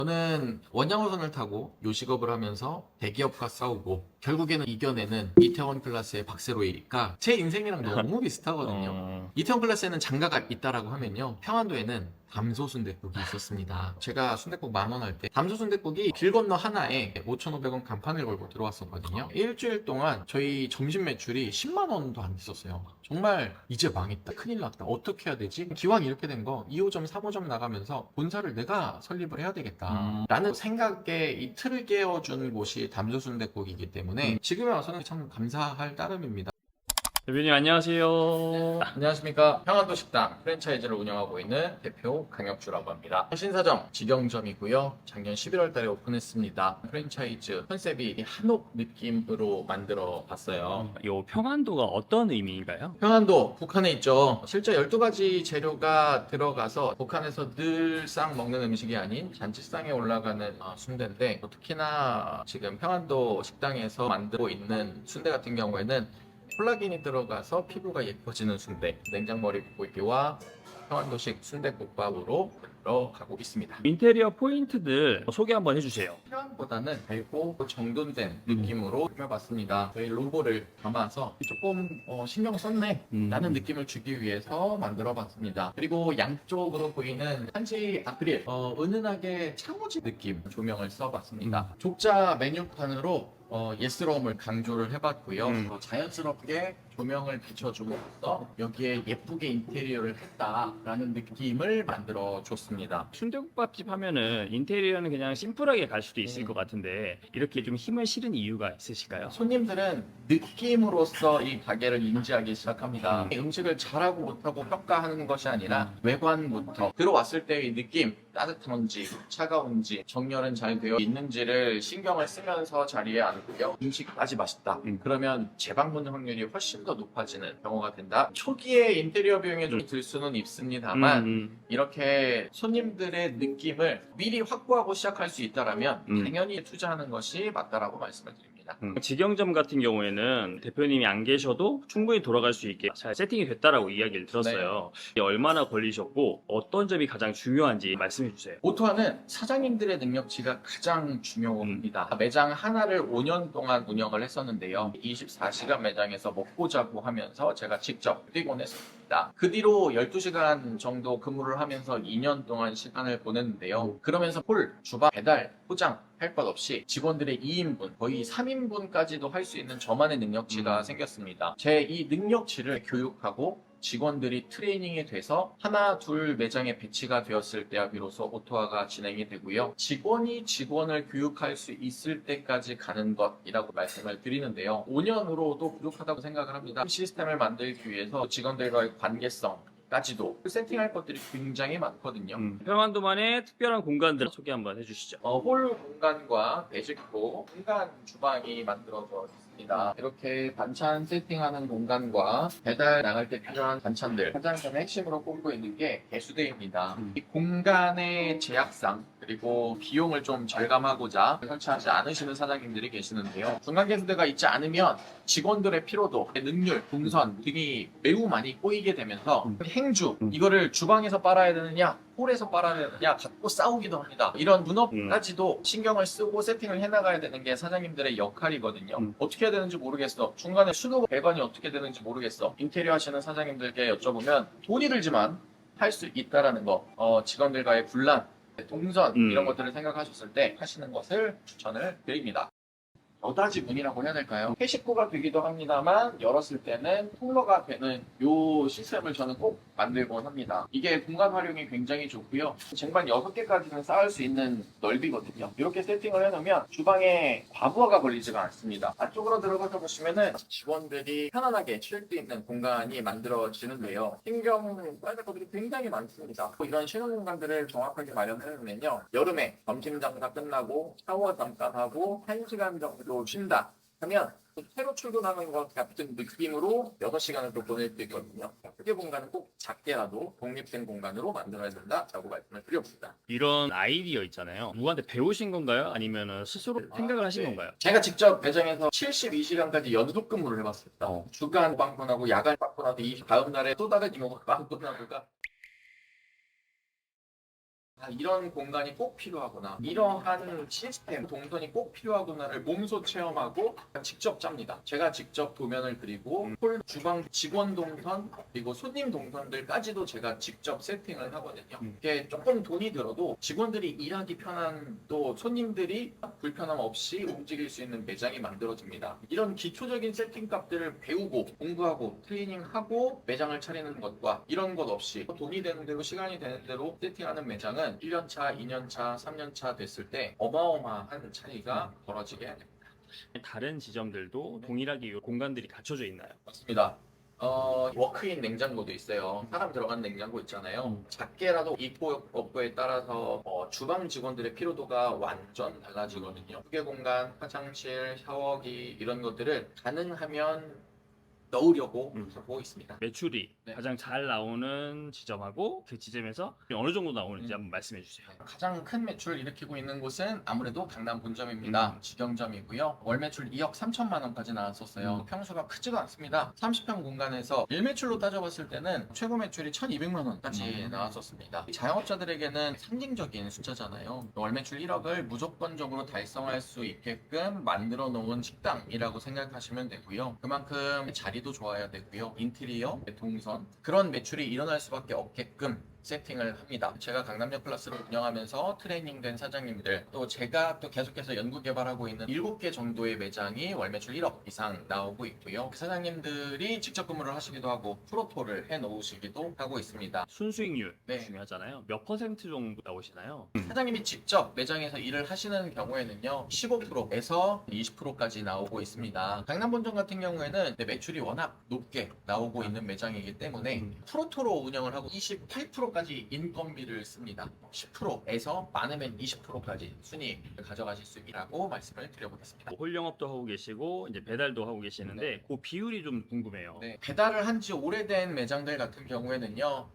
저는 원양어선을 타고 요식업을 하면서 대기업과 싸우고 결국에는 이겨내는 이태원 클라스의 박세로이니까 제 인생이랑 너무 비슷하거든요. 이태원 클라스에는 장가가 있다라고 하면요, 평안도에는 담소 순댓국이 있었습니다. 제가 순댓국 10,000원 할 때 담소 순댓국이 길 건너 하나에 5,500원 간판을 걸고 들어왔었거든요. 일주일 동안 저희 점심 매출이 10만 원도 안 됐었어요. 정말 이제 망했다, 큰일 났다, 어떻게 해야 되지? 기왕 이렇게 된 거 2호점 3호점 나가면서 본사를 내가 설립을 해야 되겠다 라는 생각에 이 틀을 깨워준 곳이 담소 순댓국이기 때문에 지금에 와서는 참 감사할 따름입니다. 대표님 안녕하세요. 안녕하십니까. 평안도 식당 프랜차이즈를 운영하고 있는 대표 강혁주라고 합니다. 신사점 직영점이고요. 작년 11월 달에 오픈했습니다. 프랜차이즈 컨셉이 한옥 느낌으로 만들어 봤어요. 요 평안도가 어떤 의미인가요? 평안도 북한에 있죠. 실제 12가지 재료가 들어가서 북한에서 늘상 먹는 음식이 아닌 잔치상에 올라가는 순대인데, 특히나 지금 평안도 식당에서 만들고 있는 순대 같은 경우에는 콜라겐이 들어가서 피부가 예뻐지는 순대, 냉장머리 볶음기와 평안도식 순대국밥으로 들어가고 있습니다. 인테리어 포인트들 소개 한번 해주세요. 표현보다는 밝고 정돈된 느낌으로 꾸며봤습니다. 저희 로고를 담아서 조금 신경 썼네 라는 느낌을 주기 위해서 만들어봤습니다. 그리고 양쪽으로 보이는 한지 아크릴, 은은하게 창호지 느낌 조명을 써봤습니다. 족자 메뉴판으로 예스러움을 강조를 해봤고요. 자연스럽게 조명을 비춰줌으로써 여기에 예쁘게 인테리어를 했다라는 느낌을 만들어줬습니다. 순대국밥집 하면은 인테리어는 그냥 심플하게 갈 수도 있을 것 같은데 이렇게 좀 힘을 실은 이유가 있으실까요? 손님들은 느낌으로써 이 가게를 인지하기 시작합니다. 음식을 잘하고 못하고 평가하는 것이 아니라 외관부터 들어왔을 때의 느낌, 따뜻한지 차가운지 정렬은 잘 되어 있는지를 신경을 쓰면서 자리에 앉고요. 음식까지 맛있다, 그러면 재방문 확률이 훨씬 더 높아지는 경우가 된다. 초기에 인테리어 비용이 좀 들 수는 있습니다만 이렇게 손님들의 느낌을 미리 확보하고 시작할 수 있다면 당연히 투자하는 것이 맞다라고 말씀을 드립니다. 직영점 같은 경우에는 대표님이 안 계셔도 충분히 돌아갈 수 있게 잘 세팅이 됐다라고 이야기를 들었어요. 이게 얼마나 걸리셨고 어떤 점이 가장 중요한지 말씀해 주세요. 오토하는 사장님들의 능력치가 가장 중요합니다. 매장 하나를 5년 동안 운영을 했었는데요. 24시간 매장에서 먹고 자고 하면서 제가 직접 뛰곤 했습니다. 그 뒤로 12시간 정도 근무를 하면서 2년 동안 시간을 보냈는데요. 그러면서 홀, 주방, 배달, 포장 할 것 없이 직원들의 2인분, 거의 3인분까지도 할 수 있는 저만의 능력치가 생겼습니다. 제 이 능력치를 교육하고 직원들이 트레이닝이 돼서 하나, 둘 매장에 배치가 되었을 때야 비로소 오토화가 진행이 되고요. 직원이 직원을 교육할 수 있을 때까지 가는 것이라고 말씀을 드리는데요. 5년으로도 부족하다고 생각을 합니다. 시스템을 만들기 위해서 직원들과의 관계성 까지도 세팅할 것들이 굉장히 많거든요. 평안도만의 특별한 공간들 소개 한번 해주시죠. 홀 공간과 배식구, 공간 주방이 만들어져 있습니다. 이렇게 반찬 세팅하는 공간과 배달 나갈 때 필요한 반찬들, 가장 핵심으로 꼽고 있는 게 개수대입니다. 이 공간의 제약상 그리고 비용을 좀 절감하고자 설치하지 않으시는 사장님들이 계시는데요. 중간 개수대가 있지 않으면 직원들의 피로도, 능률, 동선 등이 매우 많이 꼬이게 되면서 행주, 이거를 주방에서 빨아야 되느냐 홀에서 빨아야 되느냐 갖고 싸우기도 합니다. 이런 문업까지도 신경을 쓰고 세팅을 해나가야 되는 게 사장님들의 역할이거든요. 어떻게 해야 되는지 모르겠어, 중간에 수도 배관이 어떻게 되는지 모르겠어, 인테리어 하시는 사장님들께 여쭤보면 돈이 들지만 할 수 있다라는 거, 직원들과의 분란, 동선 이런 것들을 생각하셨을 때 하시는 것을 추천을 드립니다. 여닫이 문이라고 해야 될까요? 회식구가 되기도 합니다만 열었을 때는 통로가 되는 이 시스템을 저는 꼭 만들곤 합니다. 이게 공간 활용이 굉장히 좋고요. 쟁반 6개까지는 쌓을 수 있는 넓이거든요. 이렇게 세팅을 해놓으면 주방에 과부하가 걸리지가 않습니다. 안쪽으로 들어가서 보시면은 직원들이 편안하게 쉴 수 있는 공간이 만들어지는데요. 신경 써야 될 것들이 굉장히 많습니다. 이런 쉬는 공간들을 정확하게 마련해놓으면요, 여름에 점심 장사 끝나고 샤워 잠깐 하고 1시간 정도 쉰다 하면 새로 출근하는 것 같은 느낌으로 6시간을 또 보낼 수 있거든요. 크게 공간은 꼭 작게라도 독립된 공간으로 만들어야 된다라고 말씀을 드려봅니다. 이런 아이디어 있잖아요. 누구한테 배우신 건가요? 아니면 스스로 생각을 하신 건가요? 제가 직접 매장에서 72시간까지 연속 근무를 해봤습니다. 주간 빵꾸나고 야간 빵꾸나도 이 다음 날에 또 다른 이모가 빵꾸나고가 이런 공간이 꼭 필요하구나, 이러한 시스템, 동선이 꼭 필요하구나를 몸소 체험하고 직접 짭니다. 제가 직접 도면을 그리고 홀 주방 직원 동선 그리고 손님 동선들까지도 제가 직접 세팅을 하거든요. 이게 조금 돈이 들어도 직원들이 일하기 편한, 또 손님들이 불편함 없이 움직일 수 있는 매장이 만들어집니다. 이런 기초적인 세팅 값들을 배우고 공부하고 트레이닝하고 매장을 차리는 것과 이런 것 없이 돈이 되는 대로 시간이 되는 대로 세팅하는 매장은 1년차, 2년차, 3년차 됐을 때 어마어마한 차이가 벌어지게 됩니다. 다른 지점들도 동일하게 이 공간들이 갖춰져 있나요? 맞습니다. 워크인 냉장고도 있어요. 사람 들어간 냉장고 있잖아요. 작게라도 입고 없고에 따라서 주방 직원들의 피로도가 완전 달라지거든요. 휴게 공간, 화장실, 샤워기 이런 것들을 가능하면 넣으려고 하고 있습니다. 매출이 네. 가장 잘 나오는 지점하고 그 지점에서 어느 정도 나오는지 한번 말씀해 주세요. 가장 큰 매출을 일으키고 있는 곳은 아무래도 강남 본점입니다. 직영점이고요. 월 매출 2억 3천만 원까지 나왔었어요. 평수가 크지도 않습니다. 30평 공간에서 일매출로 따져봤을 때는 최고 매출이 1,200만 원까지 나왔었습니다. 자영업자들에게는 상징적인 숫자잖아요. 월 매출 1억을 무조건적으로 달성할 수 있게끔 만들어 놓은 식당이라고 생각하시면 되고요. 그만큼 자리도 좋아야 되고요. 인테리어, 동선 그런 매출이 일어날 수밖에 없게끔 세팅을 합니다. 제가 강남역 플러스를 운영하면서 트레이닝된 사장님들, 또 제가 또 계속해서 연구 개발하고 있는 7개 정도의 매장이 월 매출 1억 이상 나오고 있고요. 그 사장님들이 직접 근무를 하시기도 하고 프로토를 해 놓으시기도 하고 있습니다. 순수익률 네. 중요하잖아요. 몇 퍼센트 정도 나오시나요? 사장님이 직접 매장에서 일을 하시는 경우에는요, 15%에서 20%까지 나오고 있습니다. 강남 본점 같은 경우에는 매출이 워낙 높게 나오고 있는 매장이기 때문에 프로토로 운영을 하고 28%까지 인건비를 씁니다. 10%에서 많으면 20%까지 순이익을 가져가실 수 있다고 말씀을 드려보겠습니다. 홀 영업도 하고 계시고 이제 배달도 하고 계시는데 그 비율이 좀 궁금해요. 네, 배달을 한 지 오래된 매장들 같은 경우에는요,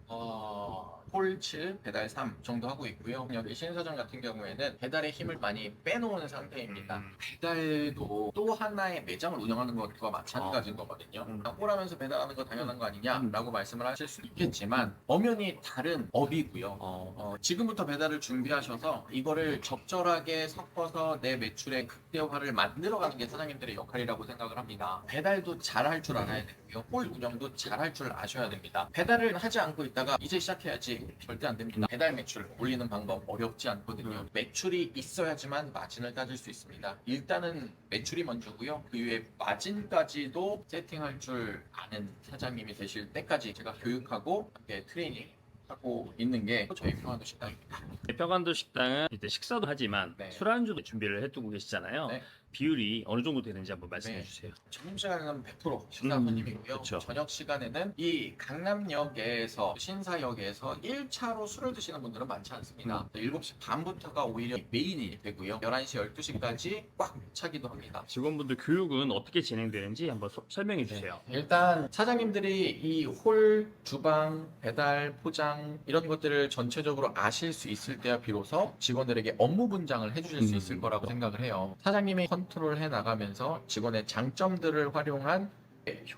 홀 7, 배달 3 정도 하고 있고요. 여기 신사점 같은 경우에는 배달의 힘을 많이 빼놓은 상태입니다. 배달도 또 하나의 매장을 운영하는 것과 마찬가지인 거거든요. 홀하면서 배달하는 거 당연한 거 아니냐라고 말씀을 하실 수 있겠지만 엄연히 다른 업이고요. 지금부터 배달을 준비하셔서 이거를 적절하게 섞어서 내 매출의 극대화를 만들어가는 게 사장님들의 역할이라고 생각을 합니다. 배달도 잘 할 줄 알아야 되고요. 홀 운영도 잘 할 줄 아셔야 됩니다. 배달을 하지 않고 있다가 이제 시작해야지 절대 안 됩니다. 배달 매출 올리는 방법 어렵지 않거든요. 매출이 있어야지만 마진을 따질 수 있습니다. 일단은 매출이 먼저고요. 그 이후에 마진까지도 세팅할 줄 아는 사장님이 되실 때까지 제가 교육하고 함께 트레이닝 하고 있는 게 저희 평안도 식당입니다. 평안도 식당은 이제 식사도 하지만 네. 술안주도 준비를 해두고 계시잖아요. 네. 비율이 어느 정도 되는지 한번 말씀해 네. 주세요. 점심시간에는 100% 식사 손님이고요. 그쵸. 저녁 시간에는 이 강남역에서 신사역에서 1차로 술을 드시는 분들은 많지 않습니다. 7시 반부터가 오히려 메인이 되고요. 11시, 12시까지 꽉 차기도 합니다. 직원분들 교육은 어떻게 진행되는지 한번 설명해 주세요. 일단 사장님들이 이 홀, 주방, 배달, 포장 이런 것들을 전체적으로 아실 수 있을 때야 비로소 직원들에게 업무 분장을 해주실 수 있을 거라고 생각을 해요. 사장님이 컨트롤해 나가면서 직원의 장점들을 활용한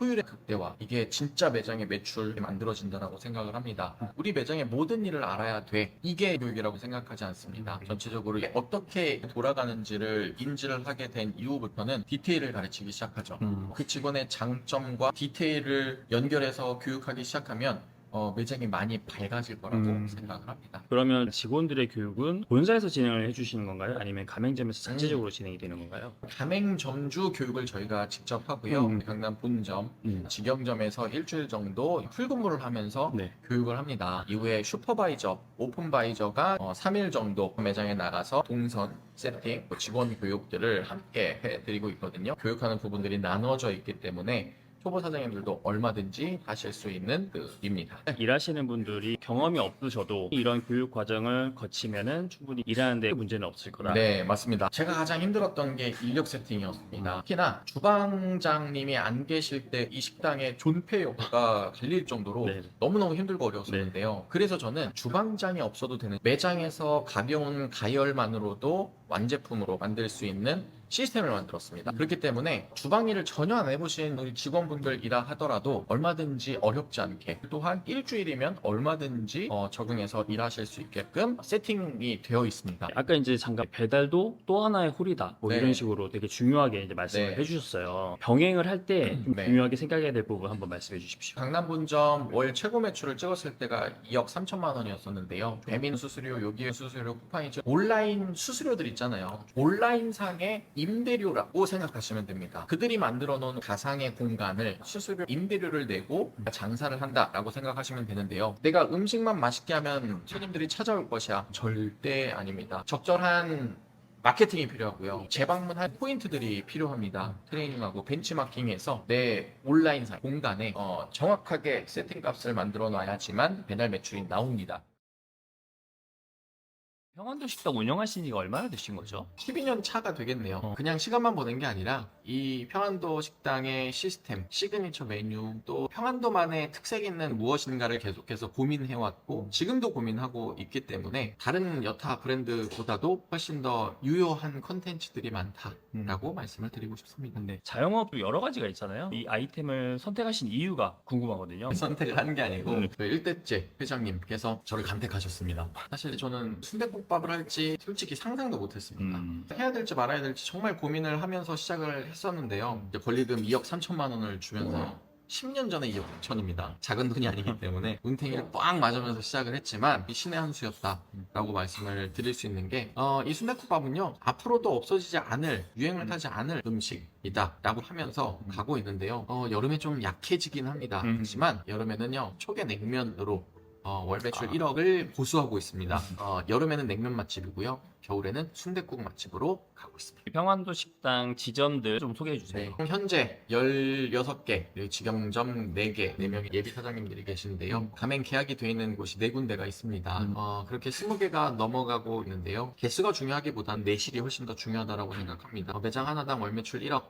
효율의 극대화, 이게 진짜 매장의 매출이 만들어진다라고 생각을 합니다. 우리 매장의 모든 일을 알아야 돼, 이게 교육이라고 생각하지 않습니다. 전체적으로 어떻게 돌아가는지를 인지를 하게 된 이후부터는 디테일을 가르치기 시작하죠. 그 직원의 장점과 디테일을 연결해서 교육하기 시작하면 매장이 많이 밝아질 거라고 생각을 합니다. 그러면 직원들의 교육은 본사에서 진행을 해주시는 건가요? 아니면 가맹점에서 자체적으로 진행이 되는 건가요? 가맹점주 교육을 저희가 직접 하고요. 강남 본점, 직영점에서 일주일 정도 풀근무를 하면서 네. 교육을 합니다. 이후에 슈퍼바이저, 오픈바이저가 3일 정도 매장에 나가서 동선, 세팅, 직원 교육들을 함께 해드리고 있거든요. 교육하는 부분들이 나누어져 있기 때문에 초보 사장님들도 얼마든지 하실 수 있는 입니다. 일하시는 분들이 경험이 없으셔도 이런 교육 과정을 거치면은 충분히 일하는데 문제는 없을 거다. 네, 맞습니다. 제가 가장 힘들었던 게 인력 세팅이었습니다. 특히나 주방장님이 안 계실 때 이 식당의 존폐 여부가 갈릴 정도로 네. 너무너무 힘들고 어려웠었는데요. 그래서 저는 주방장이 없어도 되는 매장에서 가벼운 가열만으로도 완제품으로 만들 수 있는 시스템을 만들었습니다. 그렇기 때문에 주방 일을 전혀 안 해보신 우리 직원분들이라 하더라도 얼마든지 어렵지 않게, 또한 일주일이면 얼마든지 적응해서 일하실 수 있게끔 세팅이 되어 있습니다. 아까 이제 잠깐 배달도 또 하나의 홀이다. 뭐 네. 이런 식으로 되게 중요하게 이제 말씀을 네. 해주셨어요. 병행을 할 때 좀 네. 중요하게 생각해야 될 부분 한번 말씀해 주십시오. 강남 본점 월 최고 매출을 찍었을 때가 2억 3천만 원이었었는데요. 배민 수수료, 요기 수수료, 쿠팡이츠, 온라인 수수료들 있잖아요. 온라인상의 임대료라고 생각하시면 됩니다. 그들이 만들어 놓은 가상의 공간을 수수료, 임대료를 내고 장사를 한다라고 생각하시면 되는데요. 내가 음식만 맛있게 하면 손님들이 찾아올 것이야. 절대 아닙니다. 적절한 마케팅이 필요하고요. 재방문할 포인트들이 필요합니다. 트레이닝하고 벤치마킹해서 내 온라인상 공간에 정확하게 세팅값을 만들어 놔야지만 배달 매출이 나옵니다. 평안도 식당 운영하신 지가 얼마나 되신 거죠? 12년 차가 되겠네요. 그냥 시간만 보낸 게 아니라 이 평안도 식당의 시스템, 시그니처 메뉴, 또 평안도만의 특색 있는 무엇인가를 계속해서 고민해왔고 지금도 고민하고 있기 때문에 다른 여타 브랜드보다도 훨씬 더 유효한 컨텐츠들이 많다라고 말씀을 드리고 싶습니다. 근데 자영업도 여러 가지가 있잖아요. 이 아이템을 선택하신 이유가 궁금하거든요. 선택을 하는 게 아니고 음. 그 1대째 회장님께서 저를 간택하셨습니다. 사실 저는 순댓국밥을 할지 솔직히 상상도 못했습니다. 해야 될지 말아야 될지 정말 고민을 하면서 시작을 했었는데요. 이제 권리금 2억 3천만 원을 주면서 10년 전에 2억 6천입니다. 작은 돈이 아니기 때문에 눈탱이를 꽉 맞으면서 시작을 했지만 이 신의 한 수였다라고 말씀을 드릴 수 있는 게 이 순댓국밥은요 앞으로도 없어지지 않을, 유행을 타지 않을 음식이다라고 하면서 가고 있는데요. 여름에 좀 약해지긴 합니다. 하지만 여름에는요 초계 냉면으로 월 매출 1억을 고수하고 있습니다. 여름에는 냉면 맛집이고요. 겨울에는 순댓국 맛집으로 가고 있습니다. 평안도 식당 지점들 좀 소개해 주세요. 네, 현재 16개, 직영점 4개, 4명의 예비 사장님들이 계시는데요. 가맹 계약이 되어 있는 곳이 4군데가 있습니다. 그렇게 20개가 넘어가고 있는데요. 개수가 중요하기보단 내실이 훨씬 더 중요하다고 생각합니다. 매장 하나당 월 매출 1억,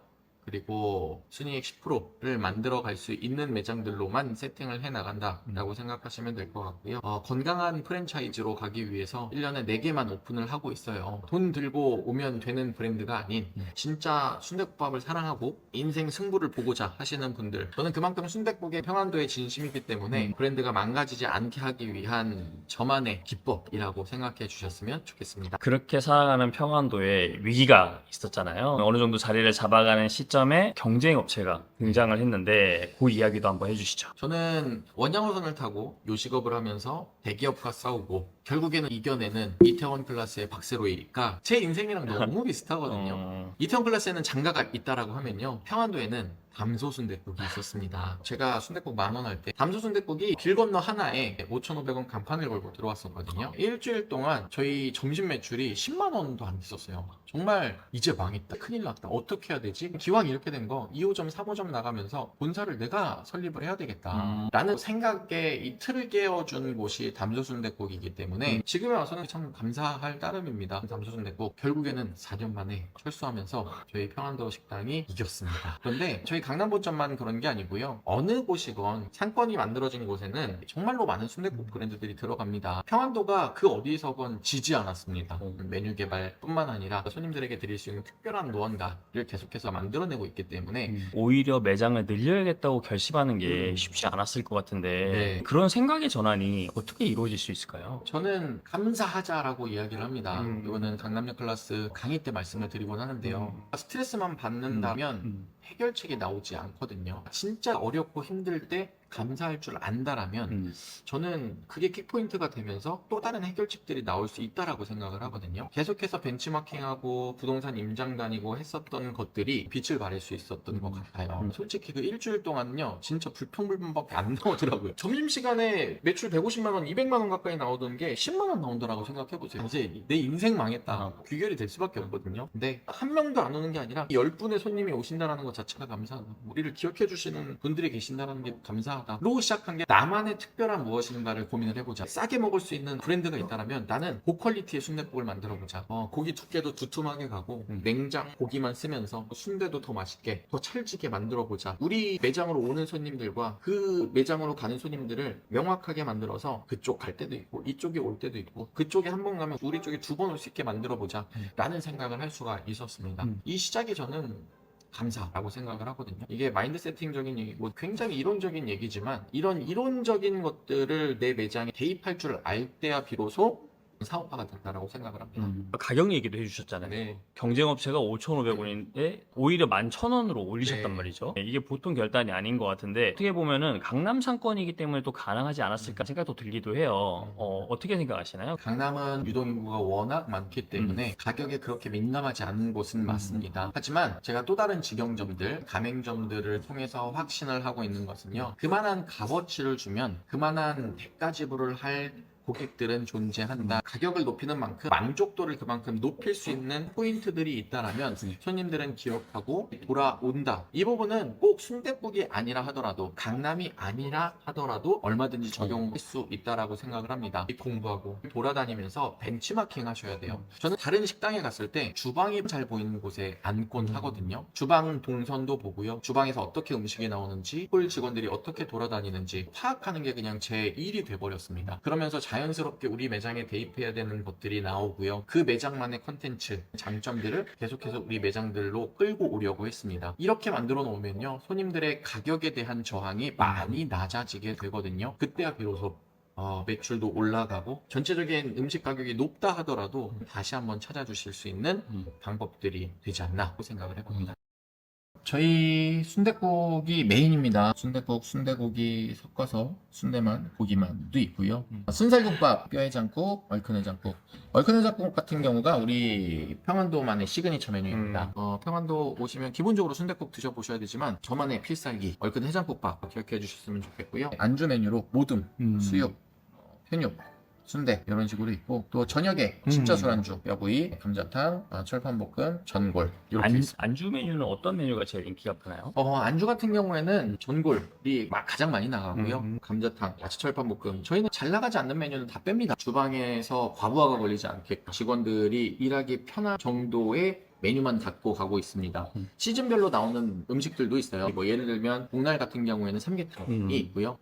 그리고 순이익 10%를 만들어 갈 수 있는 매장들로만 세팅을 해 나간다라고 생각하시면 될 것 같고요. 건강한 프랜차이즈로 가기 위해서 1년에 4개만 오픈을 하고 있어요. 돈 들고 오면 되는 브랜드가 아닌 진짜 순댓국밥을 사랑하고 인생 승부를 보고자 하시는 분들, 저는 그만큼 순댓국의 평안도에 진심이기 때문에 브랜드가 망가지지 않게 하기 위한 저만의 기법이라고 생각해 주셨으면 좋겠습니다. 그렇게 살아가는 평안도에 위기가 있었잖아요. 어느 정도 자리를 잡아가는 시점에 경쟁 업체가 등장을 했는데 그 이야기도 한번 해주시죠. 저는 원양어선을 타고 요식업을 하면서 대기업과 싸우고 결국에는 이겨내는 이태원 클래스의 박세로이니까 제 인생이랑 너무 비슷하거든요. 이태원 클래스에는 장가가 있다라고 하면요, 평안도에는 담소 순댓국이 있었습니다. 제가 순댓국 10,000원 할 때 담소 순댓국이 길 건너 하나에 5,500원 간판을 걸고 들어왔었거든요. 일주일 동안 저희 점심 매출이 10만 원도 안 됐었어요. 정말 이제 망했다, 큰일 났다, 어떻게 해야 되지? 기왕 이렇게 된 거 2호점 3호점 나가면서 본사를 내가 설립을 해야 되겠다 라는 생각에 이 틀을 깨워준 곳이 담소 순댓국이기 때문에 지금에 와서는 참 감사할 따름입니다. 담소 순댓국 결국에는 4년 만에 철수하면서 저희 평안도 식당이 이겼습니다. 그런데 저희 강남 본점만 그런 게 아니고요, 어느 곳이건 상권이 만들어진 곳에는 정말로 많은 순댓국 브랜드들이 들어갑니다. 평안도가 그 어디서건 지지 않았습니다. 메뉴 개발뿐만 아니라 손님들에게 드릴 수 있는 특별한 무언가를 계속해서 만들어내고 있기 때문에 오히려 매장을 늘려야겠다고 결심하는 게 쉽지 않았을 것 같은데 네. 그런 생각의 전환이 어떻게 이루어질 수 있을까요? 저는 감사하자라고 이야기를 합니다. 이거는 강남역 클래스 강의 때 말씀을 드리곤 하는데요. 스트레스만 받는다면 해결책이 나오지 않거든요. 진짜 어렵고 힘들 때 감사할 줄 안다라면 저는 그게 킥포인트가 되면서 또 다른 해결책들이 나올 수 있다라고 생각을 하거든요. 계속해서 벤치마킹하고 부동산 임장 다니고 했었던 것들이 빛을 발할 수 있었던 것 같아요. 솔직히 그 일주일 동안은요 진짜 불평불만밖에 안 나오더라고요. 점심시간에 매출 150만 원, 200만 원 가까이 나오던 게 10만 원 나온다라고 생각해보세요. 이제 내 인생 망했다, 귀결이 될 수밖에 없거든요. 근데 한 명도 안 오는 게 아니라 10분의 손님이 오신다는 것 자체가 감사하다. 우리를 기억해 주시는 분들이 계신다는 게 감사하고 감사하다로 시작한 게 나만의 특별한 무엇인가를 고민을 해보자. 싸게 먹을 수 있는 브랜드가 있다면 나는 고퀄리티의 순댓국을 만들어보자. 고기 두께도 두툼하게 가고 냉장 고기만 쓰면서 순대도 더 맛있게 더 찰지게 만들어보자. 우리 매장으로 오는 손님들과 그 매장으로 가는 손님들을 명확하게 만들어서 그쪽 갈 때도 있고 이쪽에 올 때도 있고 그쪽에 한 번 가면 우리 쪽에 두 번 올 수 있게 만들어보자 라는 생각을 할 수가 있었습니다. 이 시작이 저는 감사라고 생각을 하거든요. 이게 마인드 세팅적인 얘기, 뭐 굉장히 이론적인 얘기지만 이런 이론적인 것들을 내 매장에 대입할 줄 알 때야 비로소 사업화가 된다라고 생각을 합니다. 가격 얘기도 해주셨잖아요. 네. 경쟁업체가 5,500원인데 오히려 11,000원으로 올리셨단 네. 말이죠. 이게 보통 결단이 아닌 것 같은데 어떻게 보면은 강남 상권이기 때문에 또 가능하지 않았을까 생각도 들기도 해요. 어떻게 생각하시나요? 강남은 유동인구가 워낙 많기 때문에 가격에 그렇게 민감하지 않은 곳은 맞습니다. 하지만 제가 또 다른 직영점들, 가맹점들을 통해서 확신을 하고 있는 것은요. 그만한 값어치를 주면 그만한 대가 지불을 할 고객들은 존재한다. 가격을 높이는 만큼 만족도를 그만큼 높일 수 있는 포인트들이 있다라면 손님들은 기억하고 돌아온다. 이 부분은 꼭 순댓국이 아니라 하더라도 강남이 아니라 하더라도 얼마든지 적용할 수 있다라고 생각을 합니다. 공부하고 돌아다니면서 벤치마킹 하셔야 돼요. 저는 다른 식당에 갔을 때 주방이 잘 보이는 곳에 앉곤 하거든요. 주방 동선도 보고요. 주방에서 어떻게 음식이 나오는지, 홀 직원들이 어떻게 돌아다니는지 파악하는 게 그냥 제 일이 돼버렸습니다. 그러면서 자연스럽게 우리 매장에 대입해야 되는 것들이 나오고요. 그 매장만의 컨텐츠, 장점들을 계속해서 우리 매장들로 끌고 오려고 했습니다. 이렇게 만들어 놓으면요. 손님들의 가격에 대한 저항이 많이 낮아지게 되거든요. 그때야 비로소 매출도 올라가고 전체적인 음식 가격이 높다 하더라도 다시 한번 찾아주실 수 있는 방법들이 되지 않나 생각을 해봅니다. 저희 순댓국이 메인입니다. 순댓국, 순대고기 섞어서 순대만, 고기만도 있고요. 순살국밥, 뼈해장국, 얼큰해장국. 얼큰해장국 같은 경우가 우리 평안도만의 시그니처 메뉴입니다. 평안도 오시면 기본적으로 순댓국 드셔보셔야 되지만 저만의 필살기 얼큰해장국밥 기억해 주셨으면 좋겠고요. 안주 메뉴로 모듬, 수육, 편육, 순대 이런 식으로 있고 또 저녁에 진짜 술안주, 뼈구이, 감자탕, 철판볶음, 전골 이렇게 있습니다. 안주 메뉴는 어떤 메뉴가 제일 인기가 많아요? 안주 같은 경우에는 전골이 가장 많이 나가고요. 감자탕, 야채철판볶음. 저희는 잘 나가지 않는 메뉴는 다 뺍니다. 주방에서 과부하가 걸리지 않게 직원들이 일하기 편한 정도의 메뉴만 갖고 가고 있습니다. 시즌별로 나오는 음식들도 있어요. 뭐 예를 들면 복날 같은 경우에는 삼계탕이 있고요.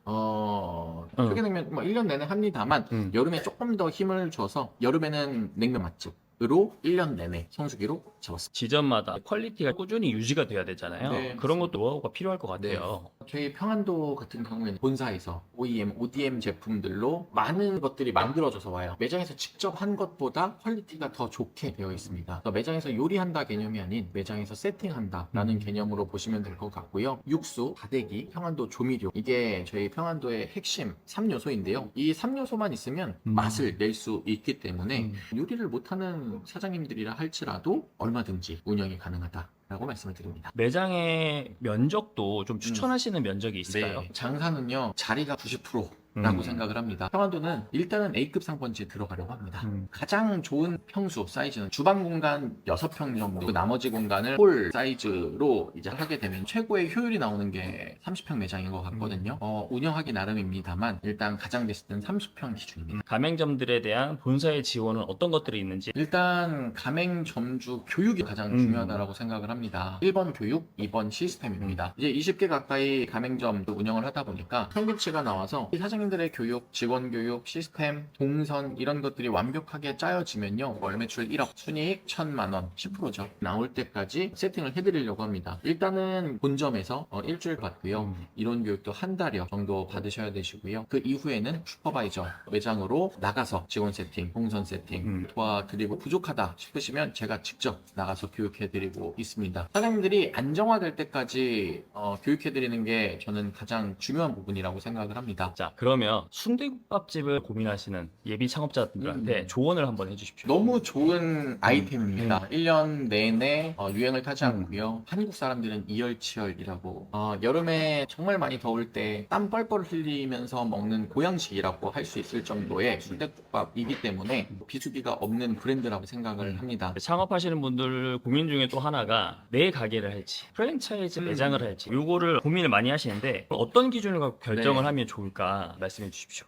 초계냉면 뭐 1년 내내 합니다만 여름에 조금 더 힘을 줘서 여름에는 냉면 맛집으로 1년 내내 성수기로 잡았습니다. 지점마다 퀄리티가 꾸준히 유지가 돼야 되잖아요. 네, 그런 것도 노하우가 필요할 것 같아요. 저희 평안도 같은 경우에는 본사에서 OEM, ODM 제품들로 많은 것들이 만들어져서 와요. 매장에서 직접 한 것보다 퀄리티가 더 좋게 되어 있습니다. 그래서 매장에서 요리한다 개념이 아닌 매장에서 세팅한다라는 개념으로 보시면 될 것 같고요. 육수, 다대기, 평안도 조미료 이게 저희 평안도의 핵심 3요소인데요. 이 3요소만 있으면 맛을 낼 수 있기 때문에 요리를 못하는 사장님들이라 할지라도 얼마든지 운영이 가능하다라고 말씀을 드립니다. 매장의 면적도 좀 추천하시는 면적이 있을까요? 네, 장사는요 자리가 90%라고 생각을 합니다. 평안도는 일단은 A급 상권지에 들어가려고 합니다. 가장 좋은 평수 사이즈는 주방 공간 6평 정도, 나머지 공간을 홀 사이즈로 이제 하게 되면 최고의 효율이 나오는 게 30평 매장인 것 같거든요. 운영하기 나름입니다만 일단 가장 베스트 는 30평 기준입니다. 가맹점들에 대한 본사의 지원은 어떤 것들이 있는지 일단 가맹점주 교육이 가장 중요하다고 생각을 합니다. 1번 교육, 2번 시스템입니다. 이제 20개 가까이 가맹점 운영을 하다 보니까 평균치가 나와서 이 사장님들의 교육, 직원 교육, 시스템, 동선 이런 것들이 완벽하게 짜여지면요. 월 매출 1억, 순이익 1,000만 원, 10%죠. 나올 때까지 세팅을 해드리려고 합니다. 일단은 본점에서 일주일 받고요. 이론 교육도 한 달여 정도 받으셔야 되시고요. 그 이후에는 슈퍼바이저 매장으로 나가서 직원 세팅, 동선 세팅 도와드리고 부족하다 싶으시면 제가 직접 나가서 교육해드리고 있습니다. 사장님들이 안정화될 때까지 교육해드리는 게 저는 가장 중요한 부분이라고 생각을 합니다. 자, 그럼 그러면 순대국밥집을 고민하시는 예비 창업자분들한테 조언을 한번 해주십시오. 너무 좋은 아이템입니다. 1년 내내 유행을 타지 않고요. 한국 사람들은 이열치열이라고 여름에 정말 많이 더울 때 땀 뻘뻘 흘리면서 먹는 보양식이라고 할 수 있을 정도의 순댓국밥이기 때문에 비수기가 없는 브랜드라고 생각을 합니다. 창업하시는 분들 고민 중에 또 하나가 내 가게를 할지 프랜차이즈 매장을 할지 요거를 고민을 많이 하시는데 어떤 기준을 갖고 결정을 네. 하면 좋을까 말씀해 주십시오.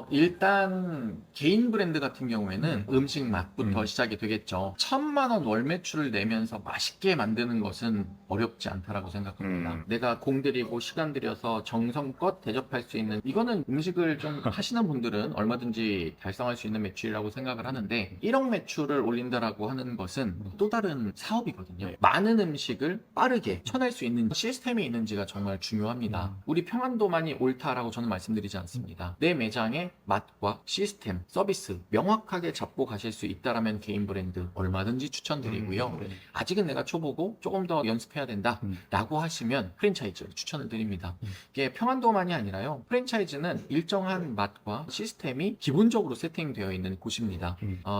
일단 개인 브랜드 같은 경우에는 음식 맛부터 시작이 되겠죠. 1,000만 원 월 매출을 내면서 맛있게 만드는 것은 어렵지 않다라고 생각합니다. 내가 공들이고 시간 들여서 정성껏 대접할 수 있는 이거는 음식을 좀 하시는 분들은 얼마든지 달성할 수 있는 매출이라고 생각을 하는데 1억 매출을 올린다라고 하는 것은 또 다른 사업이거든요. 많은 음식을 빠르게 쳐낼 수 있는 시스템이 있는지가 정말 중요합니다. 우리 평안도만이 옳다라고 저는 말씀드리지 않습니다. 내 매장의 맛과 시스템, 서비스 명확하게 잡고 가실 수 있다라면 개인 브랜드 얼마든지 추천드리고요. 아직은 내가 초보고 조금 더 연습해야 된다 라고 하시면 프랜차이즈 추천을 드립니다. 이게 평안도만이 아니라요. 프랜차이즈는 일정한 맛과 시스템이 기본적으로 세팅되어 있는 곳입니다.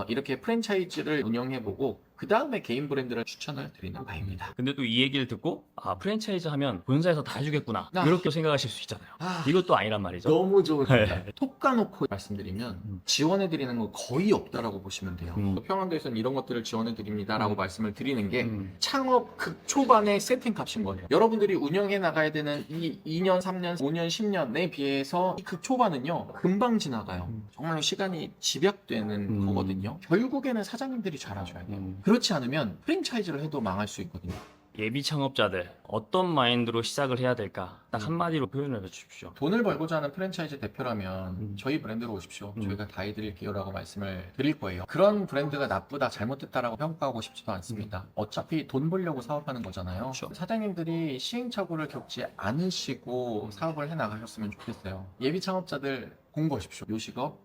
이렇게 프랜차이즈를 운영해보고 그 다음에 개인 브랜드를 추천을 드리는 바입니다. 근데 또 이 얘기를 듣고 프랜차이즈 하면 본사에서 다 해주겠구나 이렇게 생각하실 수 있잖아요. 이것도 아니란 말이죠. 너무 좋습니다. 톡 까놓고 말씀드리면 지원해드리는 거 거의 없다라고 보시면 돼요. 평안도에서는 이런 것들을 지원해드립니다라고 말씀을 드리는 게 창업 초반의 세팅 값인 거예요. 여러분들이 운영해 나가야 되는 이 2년, 3년, 5년, 10년에 비해서 이 초반은요 금방 지나가요. 정말 시간이 집약되는 거거든요. 결국에는 사장님들이 잘하셔야 돼요. 그렇지 않으면 프랜차이즈를 해도 망할 수 있거든요. 예비 창업자들 어떤 마인드로 시작을 해야 될까 딱 한마디로 표현을 해주십시오. 돈을 벌고자 하는 프랜차이즈 대표라면 저희 브랜드로 오십시오. 저희가 다 해드릴게요라고 말씀을 드릴 거예요. 그런 브랜드가 나쁘다, 잘못됐다라고 평가하고 싶지도 않습니다. 어차피 돈 벌려고 사업하는 거잖아요. 그렇죠. 사장님들이 시행착오를 겪지 않으시고 사업을 해나가셨으면 좋겠어요. 예비 창업자들 공부하십시오. 요식업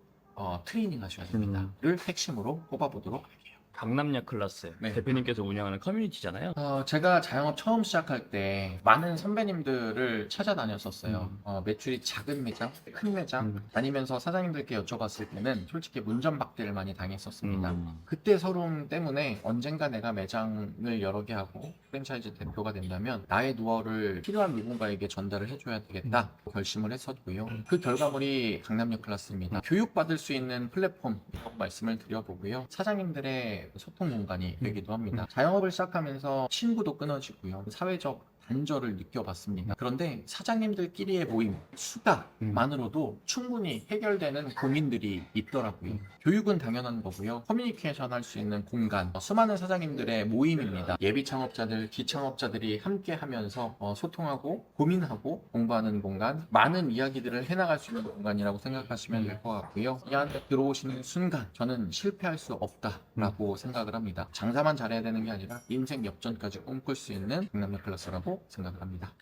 트레이닝 하셔야 됩니다. 를 핵심으로 꼽아보도록 할게요. 강남역 클래스 네. 대표님께서 운영하는 커뮤니티잖아요. 제가 자영업 처음 시작할 때 많은 선배님들을 찾아다녔었어요. 매출이 작은 매장, 큰 매장 다니면서 사장님들께 여쭤봤을 때는 솔직히 문전박대를 많이 당했었습니다. 그때 서름 때문에 언젠가 내가 매장을 여러 개 하고 프랜차이즈 대표가 된다면 나의 노하우를 필요한 누군가에게 전달을 해줘야 되겠다 결심을 했었고요. 그 결과물이 강남역 클래스입니다. 교육받을 수 있는 플랫폼 말씀을 드려보고요. 사장님들의 소통 공간이 되기도 합니다. 자영업을 시작하면서 친구도 끊어지고요. 사회적 단절을 느껴봤습니다. 그런데 사장님들끼리의 모임, 수다만으로도 충분히 해결되는 고민들이 있더라고요. 교육은 당연한 거고요. 커뮤니케이션 할 수 있는 공간, 수많은 사장님들의 모임입니다. 예비 창업자들, 기창업자들이 함께 하면서 소통하고 고민하고 공부하는 공간, 많은 이야기들을 해나갈 수 있는 공간이라고 생각하시면 될 것 같고요. 이 안에 들어오시는 순간 저는 실패할 수 없다라고 생각을 합니다. 장사만 잘해야 되는 게 아니라 인생 역전까지 꿈꿀 수 있는 강남역 클래스라고 생각을 합니다.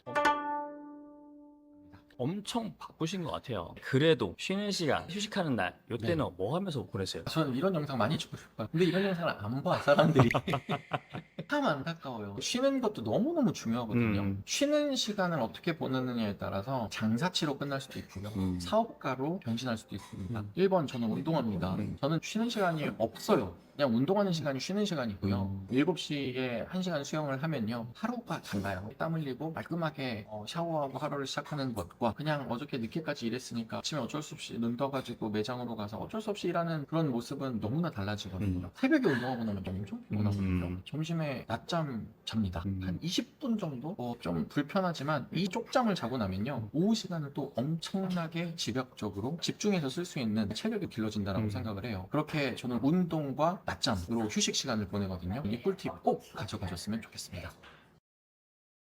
엄청 바쁘신 것 같아요. 그래도 쉬는 시간, 휴식하는 날 이때는 뭐 하면서 보내세요? 저는 이런 영상 많이 찍고 싶어요. 근데 이런 영상을 안 봐, 사람들이. 참 안타까워요. 쉬는 것도 너무너무 중요하거든요. 쉬는 시간을 어떻게 보내느냐에 따라서 장사치로 끝날 수도 있고요. 사업가로 변신할 수도 있습니다. 1번, 저는 운동합니다. 저는 쉬는 시간이 없어요. 그냥 운동하는 시간이 쉬는 시간이고요. 7시에 1시간 수영을 하면요. 하루가 달라요. 땀 흘리고 말끔하게 샤워하고 하루를 시작하는 것과 그냥 어저께 늦게까지 일했으니까 아침에 어쩔 수 없이 눈 떠가지고 매장으로 가서 어쩔 수 없이 일하는 그런 모습은 너무나 달라지거든요. 새벽에 운동하고 나면 엄청 피곤하거든요. 점심에 낮잠 잡니다. 한 20분 정도? 좀 불편하지만 이 쪽잠을 자고 나면요. 오후 시간을 또 엄청나게 집약적으로 집중해서 쓸 수 있는 체력이 길러진다고 생각을 해요. 그렇게 저는 운동과 낮잠으로 휴식 시간을 보내거든요. 이 꿀팁 꼭 가져가셨으면 좋겠습니다.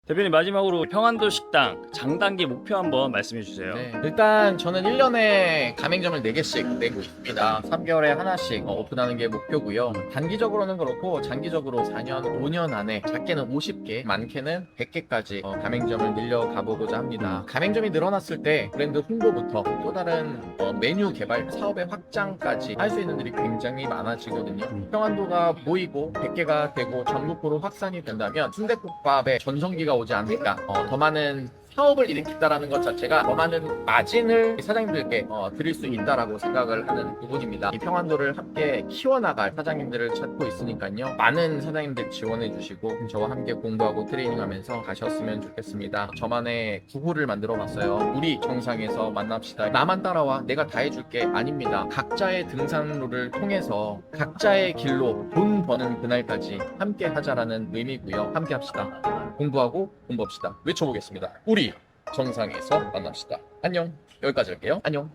대표님 마지막으로 평안도 식당 장단기 목표 한번 말씀해 주세요. 일단 저는 1년에 가맹점을 4개씩 내고 있습니다. 3개월에 하나씩 오픈하는 게 목표고요. 단기적으로는 그렇고 장기적으로 4년, 5년 안에 작게는 50개, 많게는 100개까지 가맹점을 늘려가보고자 합니다. 가맹점이 늘어났을 때 브랜드 홍보부터 또 다른 메뉴 개발, 사업의 확장까지 할 수 있는 일이 굉장히 많아지거든요. 평안도가 보이고 100개가 되고 전국으로 확산이 된다면 순댓국밥의 전성기가 오지 않을까. 더 많은 사업을 일으킨다라는 것 자체가 더 많은 마진을 사장님들께 드릴 수 있다라고 생각을 하는 부분입니다. 이 평안도를 함께 키워나갈 사장님들을 찾고 있으니까요. 많은 사장님들 지원해 주시고 저와 함께 공부하고 트레이닝하면서 가셨으면 좋겠습니다. 저만의 구호를 만들어 봤어요. 우리 정상에서 만납시다. 나만 따라와, 내가 다 해줄게. 아닙니다. 각자의 등산로를 통해서 각자의 길로 돈 버는 그날까지 함께 하자라는 의미고요. 함께 합시다. 공부하고 공부합시다. 외쳐보겠습니다. 우리 정상에서 만납시다. 안녕. 여기까지 할게요. 안녕.